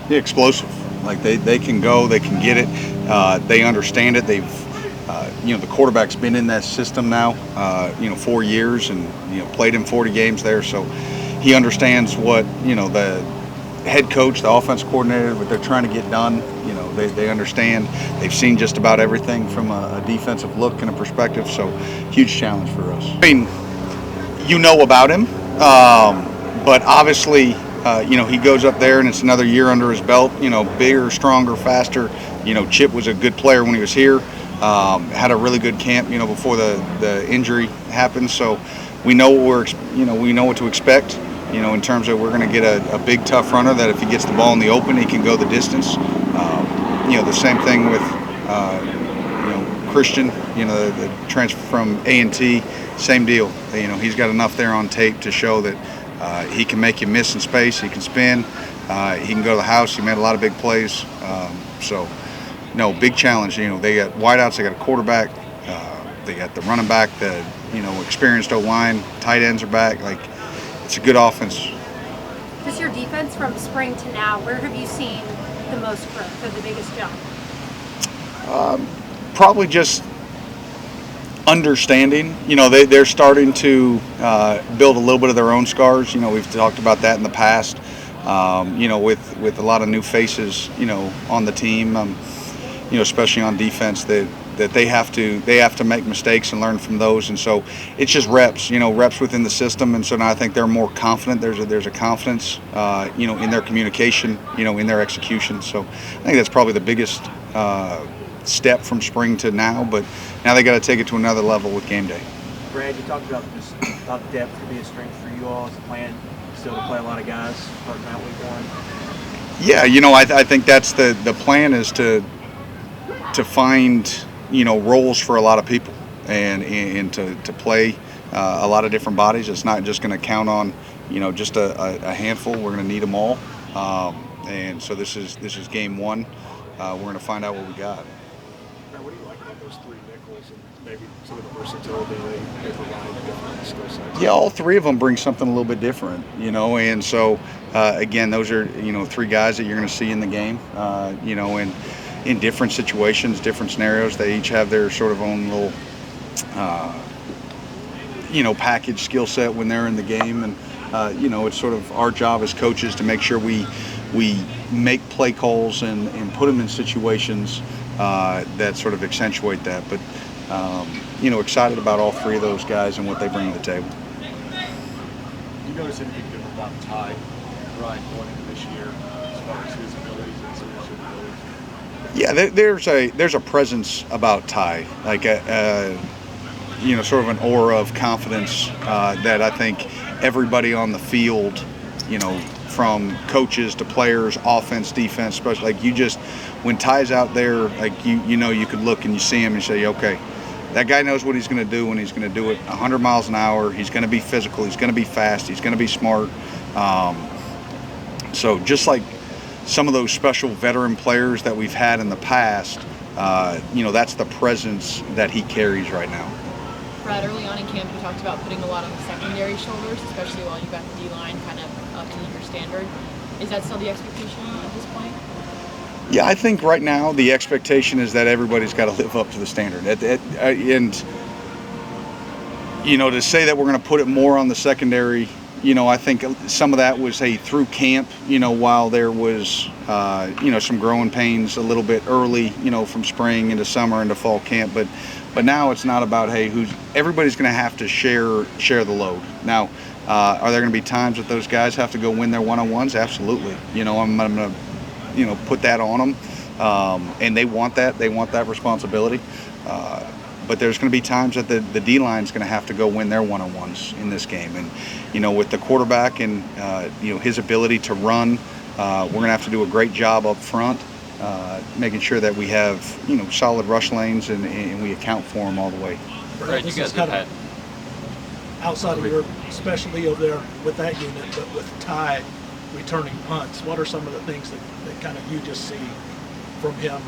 Yeah, explosive. Like they can go, they can get it. They understand it. They've the quarterback's been in that system now, 4 years, and played in 40 games there, so he understands what the head coach, the offense coordinator, what they're trying to get done. They understand. They've seen just about everything from a defensive look and a perspective. So, huge challenge for us. I mean, about him, but obviously, he goes up there and it's another year under his belt. Bigger, stronger, faster. Chip was a good player when he was here. Had a really good camp. Before the injury happened. So, we know what to expect. In terms of we're going to get a big, tough runner that if he gets the ball in the open, he can go the distance. The same thing with, Christian, the transfer from A&T, same deal. He's got enough there on tape to show that he can make you miss in space. He can spin. He can go to the house. He made a lot of big plays. Big challenge. They got wideouts. They got a quarterback. They got the running back, the, experienced O-line. Tight ends are back. Like, it's a good offense. Just your defense from spring to now, where have you seen the most growth or the biggest jump? Probably just understanding. They're starting to build a little bit of their own scars. We've talked about that in the past. With a lot of new faces, on the team. Especially on defense, that they have to make mistakes and learn from those, and so it's just reps within the system, and so now I think they're more confident. There's a confidence in their communication, in their execution. So I think that's probably the biggest step from spring to now, but now they got to take it to another level with game day. Brad, you talked about depth to be a strength for you all. Is the plan still to play a lot of guys starting out week one? Yeah, I think that's the plan, is to find roles for a lot of people and to play a lot of different bodies. It's not just going to count on just a handful. We're going to need them all, and so this is game one. We're going to find out what we got. Now, what do you like about those three nickels and maybe some of the versatility they provide different skill sets? Yeah, all three of them bring something a little bit different, and so again, those are three guys that you're going to see in the game, and in different situations, different scenarios. They each have their sort of own little, package skill set when they're in the game. And, it's sort of our job as coaches to make sure we make play calls and put them in situations that sort of accentuate that. But, excited about all three of those guys and what they bring to the table. You notice anything different about Ty Ryan going into this year as far as his abilities and some of his abilities? Yeah, there's a presence about Ty, like sort of an aura of confidence that I think everybody on the field, from coaches to players, offense, defense, especially, like when Ty's out there, like you could look and you see him and say, okay, that guy knows what he's going to do, and he's going to do it 100 miles an hour. He's going to be physical. He's going to be fast. He's going to be smart. So just like some of those special veteran players that we've had in the past, that's the presence that he carries right now. Brad, early on in camp, you talked about putting a lot on the secondary shoulders, especially while you've got the D-line kind of up to your standard. Is that still the expectation at this point? Yeah, I think right now the expectation is that everybody's got to live up to the standard. And to say that we're going to put it more on the secondary, I think some of that was, through camp, while there was, some growing pains a little bit early, from spring into summer into fall camp. But now it's not about, everybody's going to have to share the load. Now, are there going to be times that those guys have to go win their one-on-ones? Absolutely. I'm going to, put that on them. And they want that. They want that responsibility. But there's going to be times that the D-line's going to have to go win their one-on-ones in this game. And, with the quarterback and, his ability to run, we're going to have to do a great job up front, making sure that we have, solid rush lanes and we account for them all the way. Right, you guys have had outside of your specialty over there with that unit, but with Ty returning punts, what are some of the things that kind of you just see from him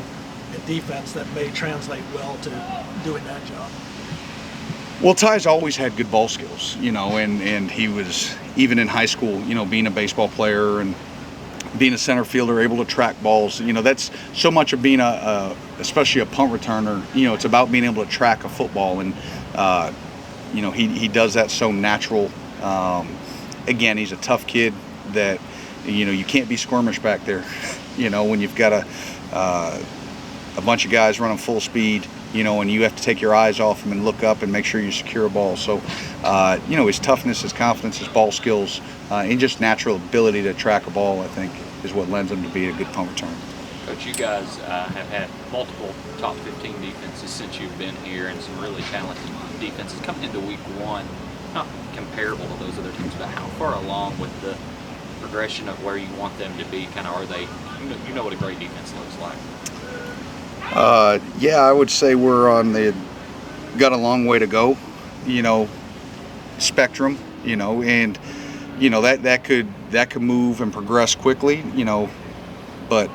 in defense that may translate well to doing that job? Well, Ty's always had good ball skills, and he was, even in high school, being a baseball player and being a center fielder, able to track balls. That's so much of being especially a punt returner. It's about being able to track a football, and he does that so natural. Again, he's a tough kid that you can't be squirmish back there. When you've got a bunch of guys running full speed, and you have to take your eyes off him and look up and make sure you secure a ball. So, his toughness, his confidence, his ball skills, and just natural ability to track a ball, I think, is what lends him to be a good punt returner. Coach, you guys have had multiple top 15 defenses since you've been here, and some really talented defenses coming into week one. Not comparable to those other teams, but how far along with the progression of where you want them to be? Kind of, are they? You know what a great defense looks like. Yeah, I would say we're got a long way to go, spectrum, and that could move and progress quickly, but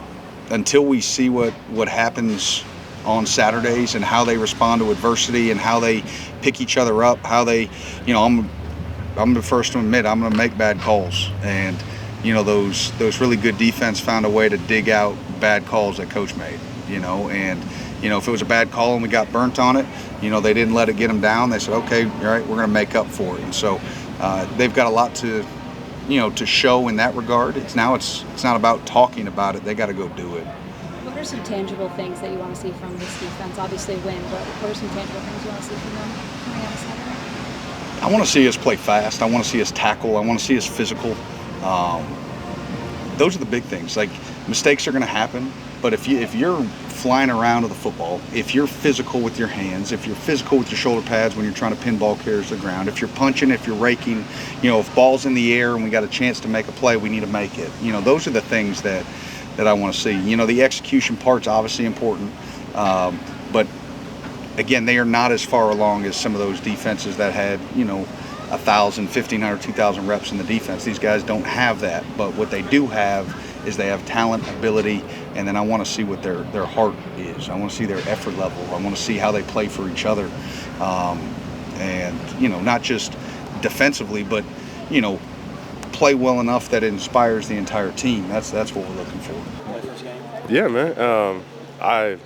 until we see what happens on Saturdays and how they respond to adversity and how they pick each other up, how they, I'm the first to admit I'm going to make bad calls, and those really good defense found a way to dig out bad calls that coach made. And if it was a bad call and we got burnt on it, they didn't let it get them down. They said, okay, all right, we're going to make up for it. And so they've got a lot to show in that regard. It's not about talking about it. They got to go do it. What are some tangible things that you want to see from this defense? Obviously win, but what are some tangible things you want to see from them coming out of Saturday? I want to see us play fast. I want to see us tackle. I want to see us physical. Those are the big things. Like, mistakes are going to happen. But if you're flying around with the football, if you're physical with your hands, if you're physical with your shoulder pads when you're trying to pin ball carriers to the ground, if you're punching, if you're raking, if ball's in the air and we got a chance to make a play, we need to make it. Those are the things that I want to see. The execution part's obviously important, but again, they are not as far along as some of those defenses that had 1,000, 1,500, 2,000 reps in the defense. These guys don't have that, but what they do have is they have talent, ability, and then I want to see what their heart is. I want to see their effort level. I want to see how they play for each other, and not just defensively, but play well enough that it inspires the entire team. That's what we're looking for. Yeah, man. I'm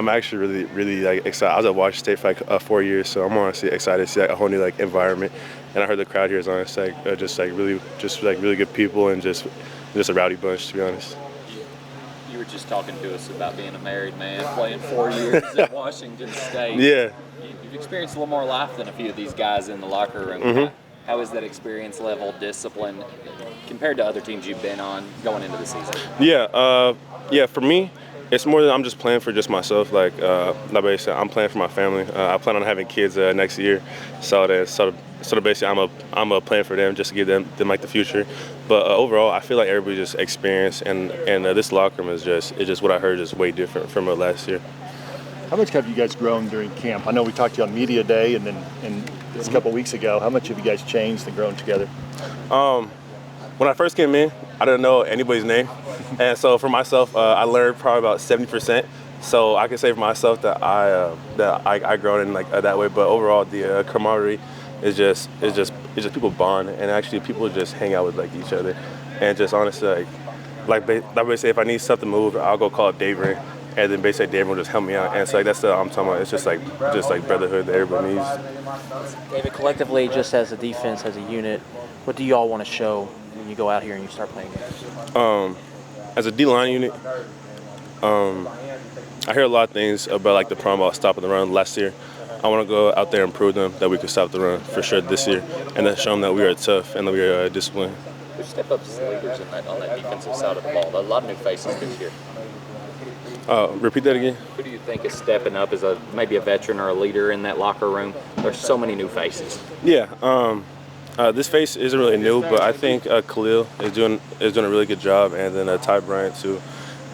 actually really excited. I was at Washington State for 4 years, so I'm honestly excited to see a whole new environment. And I heard the crowd here is honestly really good people and just a rowdy bunch, to be honest. You were just talking to us about being a married man, playing 4 years at Washington State. Yeah. You've experienced a little more life than a few of these guys in the locker room. Mm-hmm. How is that experience level, discipline, compared to other teams you've been on going into the season? Yeah, for me, it's more than I'm just playing for just myself. Like basically, I'm playing for my family. I plan on having kids next year, so basically, I'm playing for them just to give them the future. But overall, I feel like everybody just experienced, and this locker room is just what I heard is way different from last year. How much have you guys grown during camp? I know we talked to you on media day, and this a couple weeks ago. How much have you guys changed and grown together? When I first came in, I didn't know anybody's name, and so for myself, I learned probably about 70%. So I can say for myself that I grown in that way. But overall, the camaraderie is just people bond, and actually people just hang out with each other, and just honestly like basically if I need stuff to move, I'll go call up David, and then basically David will just help me out. And so that's what I'm talking about. It's just like brotherhood that everybody needs. David, collectively, just as a defense, as a unit, what do you all want to show when you go out here and you start playing games? As a D-line unit, I hear a lot of things about the problem about stopping the run last year. I want to go out there and prove them that we can stop the run for sure this year, and then show them that we are tough and that we are disciplined. Who step up as leaders on that defensive side of the ball? A lot of new faces this year. Repeat that again. Who do you think is stepping up as maybe a veteran or a leader in that locker room? There's so many new faces. Yeah. This face isn't really new, but I think Khalil is doing a really good job, and then Ty Bryant too,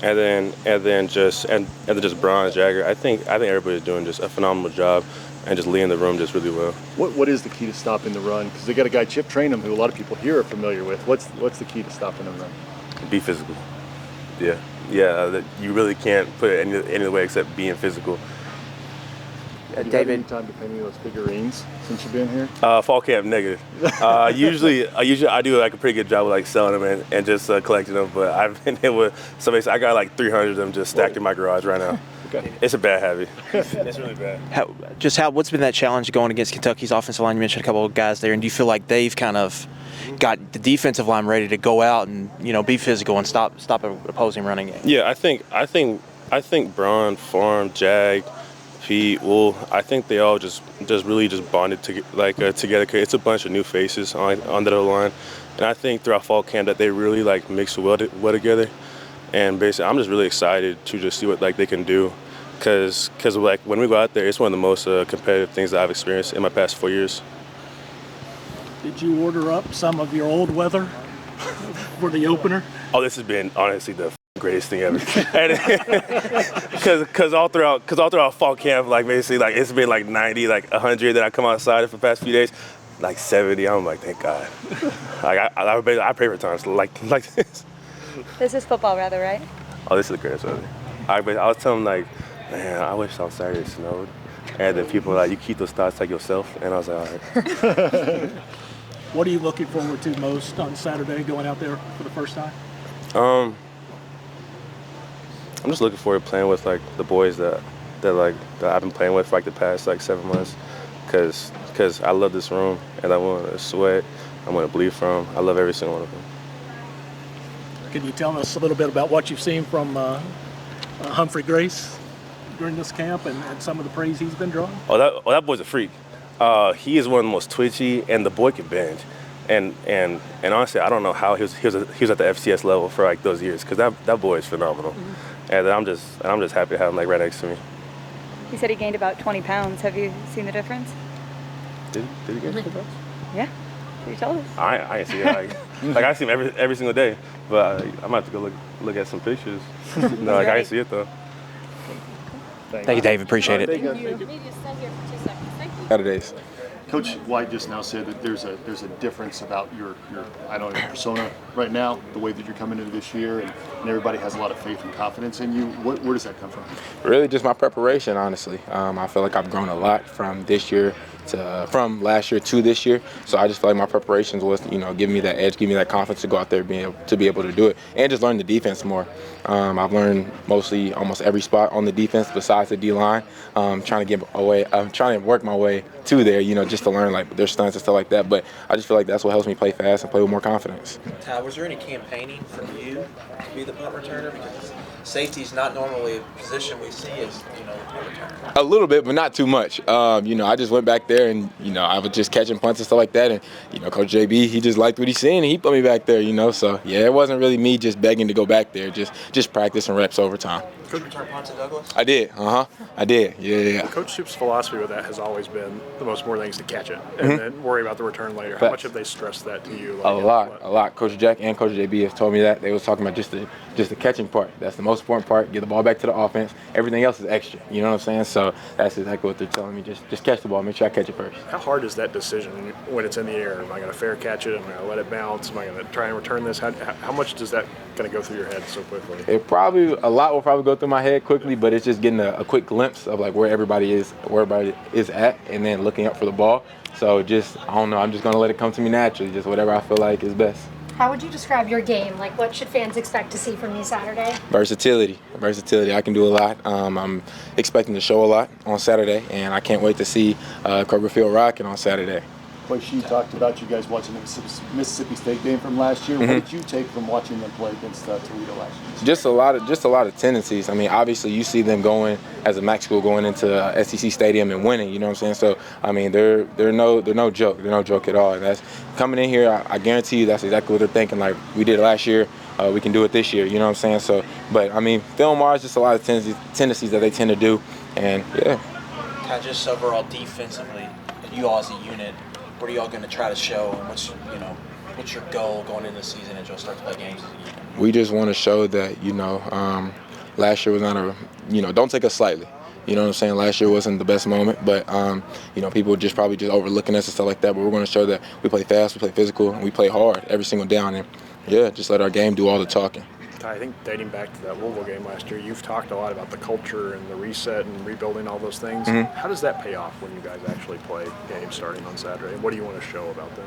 and then just Bron Jagger. I think everybody's doing just a phenomenal job and just leading the room just really well. What is the key to stopping the run? Because they got a guy, Chip Trainum, who a lot of people here are familiar with. What's the key to stopping the run? Be physical. Yeah. You really can't put it any other way except being physical. Have you had David. any time to paint any of those figurines since you've been here? Fall camp negative. Usually I do like a pretty good job of like selling them and just collecting them. But I've been able, so basically I got like 300 of them just stacked in my garage right now. Okay. It's a bad habit. It's really bad. What's been that challenge going against Kentucky's offensive line? You mentioned a couple of guys there, and do you feel like they've kind of got the defensive line ready to go out and be physical and stop an opposing running game? Yeah, I think Braun, Farm, Jag, Pete, Wool, I think they all just really bonded together. It's a bunch of new faces on the line, and I think throughout fall camp that they really like mix well together. And basically, I'm just really excited to just see what like they can do, because like when we go out there, it's one of the most competitive things that I've experienced in my past 4 years. Did you order up some of your old weather for the opener? Oh, this has been honestly the greatest thing ever. Because all throughout fall camp, like basically like it's been like 90, like 100. Then I come outside for the past few days, like 70. I'm like, thank God. Like I pray for times like this. This is football, rather, right? Oh, this is the greatest weather. I was telling them like, man, I wish on Saturday it snowed. And then people were like, you keep those thoughts like yourself. And I was like, all right. What are you looking forward to most on Saturday going out there for the first time? I'm just looking forward to playing with like the boys that I've been playing with for like the past like 7 months, because I love this room and I want to sweat, I want to bleed from. I love every single one of them. Can you tell us a little bit about what you've seen from Humphrey Grace during this camp and some of the praise he's been drawing? Oh, that boy's a freak. He is one of the most twitchy, and the boy can bend. And honestly, I don't know how he was at the FCS level for like those years, because that boy is phenomenal. Mm-hmm. And I'm just happy to have him like right next to me. He said he gained about 20 pounds. Have you seen the difference? Did he gain 20 pounds? Yeah. You told us. I ain't see it. Like I see him every single day, but I'm gonna have to go look at some pictures. No, like I ain't see it though. Thank you, David. Appreciate it. Thank you. Saturdays. Coach White just now said that there's a difference about your persona right now, the way that you're coming into this year, and everybody has a lot of faith and confidence in you. Where does that come from? Really, just my preparation, honestly. I feel like I've grown a lot from last year to this year. So I just feel like my preparations was, giving me that edge, giving me that confidence to go out there to be able to do it, and just learn the defense more. I've learned mostly almost every spot on the defense besides the D-line. I'm trying to work my way to there, just to learn like their stunts and stuff like that. But I just feel like that's what helps me play fast and play with more confidence. Ty, was there any campaigning from you to be the punt returner? Because safety is not normally a position we see as, the punt returner. A little bit, but not too much. I just went back there and, I was just catching punts and stuff like that. And, Coach JB, he just liked what he's seeing and he put me back there, So, yeah, it wasn't really me just begging to go back there, just practice and reps over time. Could you return punts at Douglas? I did. I did. Yeah. Coach Soup's philosophy with that has always been the most important thing is to catch it and then worry about the return later. How much have they stressed that to you? A lot. Coach Jack and Coach JB have told me that. They was talking about just the catching part. That's the most important part. Get the ball back to the offense. Everything else is extra. You know what I'm saying? So that's exactly what they're telling me. Just catch the ball. Make sure I catch it first. How hard is that decision when it's in the air? Am I going to fair catch it? Am I going to let it bounce? Am I going to try and return this? How much does that kind of go through your head so quickly? A lot will probably go through my head quickly, but it's just getting a quick glimpse of like where everybody is at, and then looking up for the ball. So I don't know. I'm just going to let it come to me naturally. Just whatever I feel like is best. How would you describe your game? Like, what should fans expect to see from you Saturday? Versatility. I can do a lot. I'm expecting to show a lot on Saturday, and I can't wait to see Kroger Field rocking on Saturday. Coach, she talked about you guys watching the Mississippi State game from last year. Mm-hmm. What did you take from watching them play against Toledo last year? Just a lot of tendencies. I mean, obviously you see them going as a MAC school going into SEC Stadium and winning. You know what I'm saying? So I mean, they're no joke. They're no joke at all. And that's coming in here. I guarantee you that's exactly what they're thinking. Like we did last year, we can do it this year. You know what I'm saying? So, but I mean, film-wise, just a lot of tendencies that they tend to do, and yeah. Kind of just overall defensively, you all as a unit. What are y'all going to try to show, and what's your goal going into the season as y'all start to play games as a unit? We just want to show that, last year was not don't take us slightly. You know what I'm saying? Last year wasn't the best moment, but, people probably overlooking us and stuff like that. But we're going to show that we play fast, we play physical, and we play hard every single down. And, yeah, just let our game do all the talking. Ty, I think dating back to that Louisville game last year, you've talked a lot about the culture and the reset and rebuilding all those things. Mhm. How does that pay off when you guys actually play games starting on Saturday? What do you want to show about that?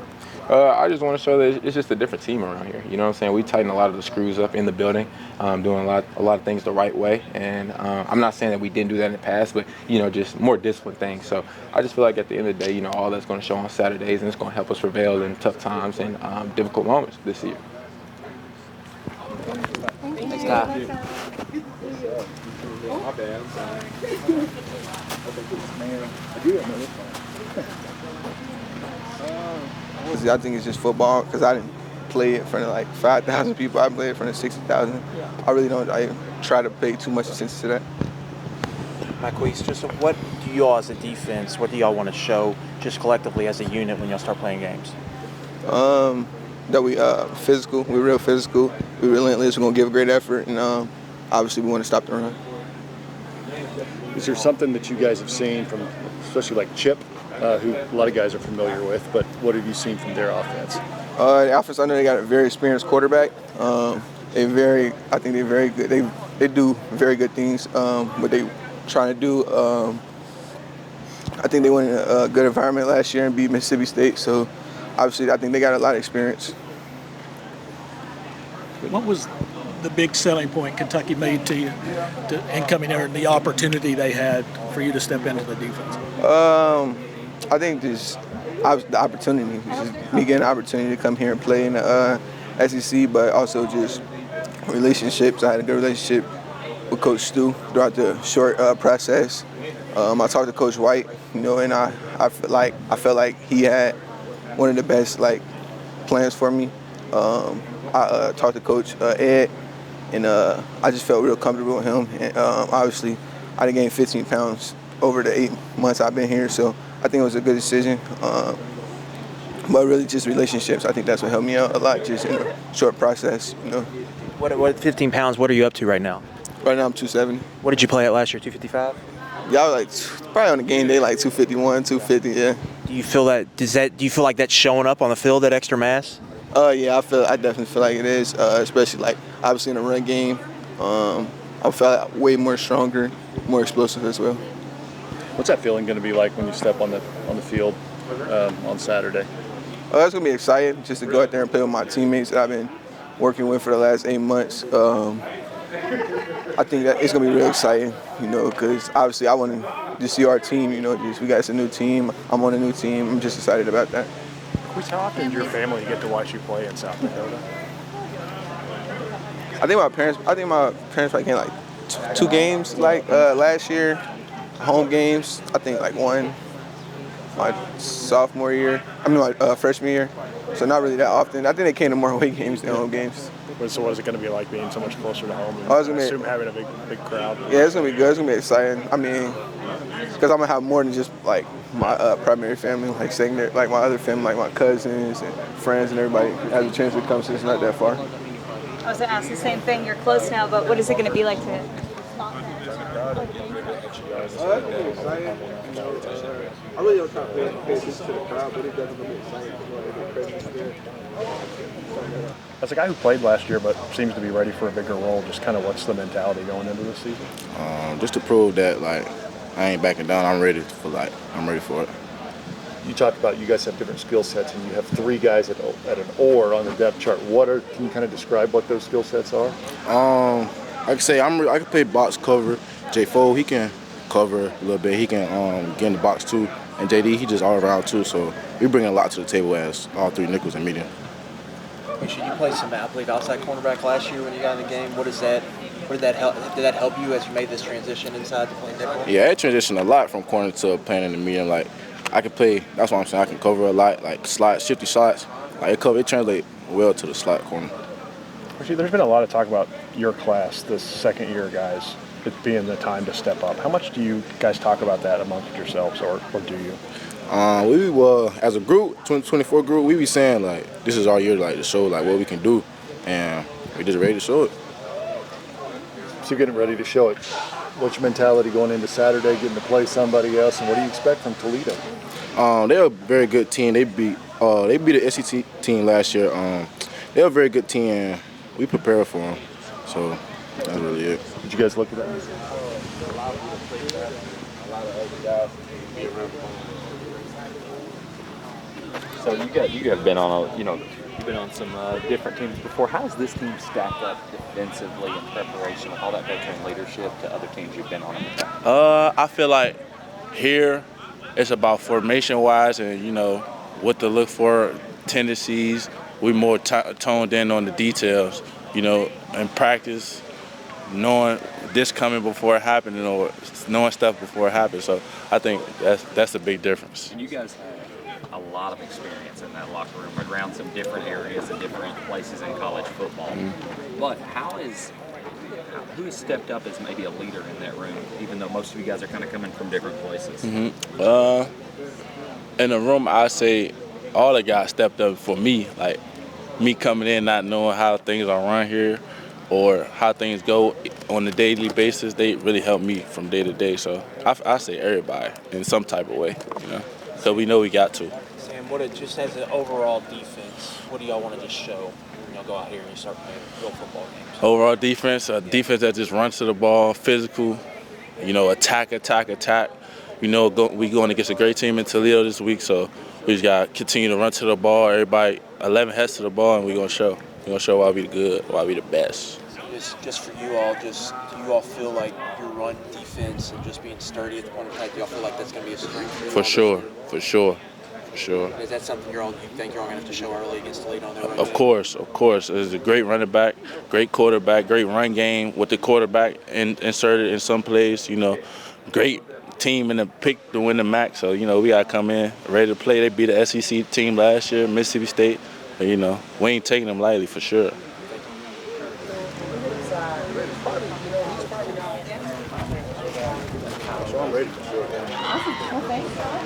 I just want to show that it's just a different team around here. You know what I'm saying? We tighten a lot of the screws up in the building, doing a lot of things the right way. And I'm not saying that we didn't do that in the past, but, just more disciplined things. So I just feel like at the end of the day, all that's going to show on Saturdays, and it's going to help us prevail in tough times and difficult moments this year. Thanks, Ty. My bad. I think it's just football because I didn't play in front of like 5,000 people. I played in front of 60,000. I really don't. I try to pay too much attention to that. Marquise, just what do y'all as a defense, what do y'all want to show just collectively as a unit when y'all start playing games? That we physical. We're real physical. We're relentless. We're gonna give a great effort, and obviously we want to stop the run. Is there something that you guys have seen from, especially like Chip, who a lot of guys are familiar with, but what have you seen from their offense? The offense, I know they got a very experienced quarterback. I think they're very good. They do very good things. What they trying to do. I think they went in a good environment last year and beat Mississippi State. So obviously, I think they got a lot of experience. What was the big selling point Kentucky made to you in coming there and the opportunity they had for you to step into the defense? I think just the opportunity, just me getting an opportunity to come here and play in the SEC, but also just relationships. I had a good relationship with Coach Stu throughout the short process. I talked to Coach White, and I felt like he had one of the best plans for me. I talked to Coach Ed, and I just felt real comfortable with him. And obviously, I done gained 15 pounds over the 8 months I've been here, so I think it was a good decision. But really, just relationships. I think that's what helped me out a lot, just in a short process. What 15 pounds? What are you up to right now? Right now, I'm 270. What did you play at last year? 255. Yeah, I was probably on the game day 251, 250. Yeah. Do you feel that? Do you feel like that's showing up on the field? That extra mass? Yeah, I definitely feel like it is, especially obviously in the run game. I felt way more stronger, more explosive as well. What's that feeling going to be like when you step on the field on Saturday? It's going to be exciting just to go out there and play with my teammates that I've been working with for the last 8 months. I think that it's going to be real exciting, because obviously I want to see our team, we got a new team. I'm on a new team. I'm just excited about that. How often does your family get to watch you play in South Dakota? I think my parents probably came 2 games last year, home games. I think one my sophomore year. My freshman year. So not really that often. I think they came to more away games than home games. So what is it going to be like being so much closer to home? I assume having a big crowd. Yeah, it's going to be good. It's going to be exciting. Because I'm going to have more than just my primary family, secondary, my other family, my cousins and friends and everybody has a chance to come since it's not that far. I was going to ask the same thing. You're close now, but what is it going to be like to I really don't try to pay attention to the crowd, but it definitely be exciting. As a guy who played last year but seems to be ready for a bigger role, just kind of what's the mentality going into this season? Just to prove that I ain't backing down. I'm ready for it. You talked about you guys have different skill sets, and you have 3 guys at an or on the depth chart. Can you kind of describe what those skill sets are? I can say I can play box cover. J4, he can cover a little bit. He can get in the box too. And JD, he just all around too. So we bring a lot to the table as all 3 nickels and medium. Should you play some outside cornerback last year when you got in the game? What did that help? Did that help you as you made this transition inside to playing nickel? Yeah, I transitioned a lot from corner to playing in the medium. I can play. That's what I'm saying. I can cover a lot, slots, shifty slots. It translates well to the slot corner. Actually, there's been a lot of talk about your class, the second-year guys, it being the time to step up. How much do you guys talk about that amongst yourselves, or do you? We as a group, 2024 group, we be saying this is our year to show what we can do, and we just ready to show it. So you're getting ready to show it. What's your mentality going into Saturday, getting to play somebody else, and what do you expect from Toledo? They're a very good team. They beat the SEC team last year. They're a very good team, and we prepare for them. So that's really it. Did you guys look at that? So you have been on you've been on some different teams before. How does this team stack up defensively in preparation with all that veteran leadership to other teams you've been on in the past? I feel like here it's about formation-wise and what to look for, tendencies. We more toned in on the details. In practice, knowing this coming before it happened, or knowing stuff before it happened. So I think that's a big difference. And you guys have a lot of experience in that locker room around some different areas and different places in college football. Mm-hmm. But who has stepped up as maybe a leader in that room, even though most of you guys are kind of coming from different places? Mm-hmm. In the room, I say all the guys stepped up for me. Like me coming in, not knowing how things are run here or how things go on a daily basis, they really help me from day to day. So I say everybody in some type of way, because we know we got to. Sam, just as an overall defense, what do y'all want to just show? Go out here and start playing real football games. Overall defense, defense that just runs to the ball, physical, attack. We going against a great team in Toledo this week, so we just got to continue to run to the ball. Everybody, 11 heads to the ball, and we're going to show. We're going to show why we good, why we the best. Just for you all, do you all feel like your run defense and just being sturdy at the point of attack, do y'all feel like that's going to be a strength for you? For sure. Is that something you think you're all going to have to show early against Toledo on their run? Of course. It's a great running back, great quarterback, great run game with the quarterback inserted in some plays. Great team in the pick to win the MAC. So, we got to come in ready to play. They beat the SEC team last year, Mississippi State. We ain't taking them lightly for sure.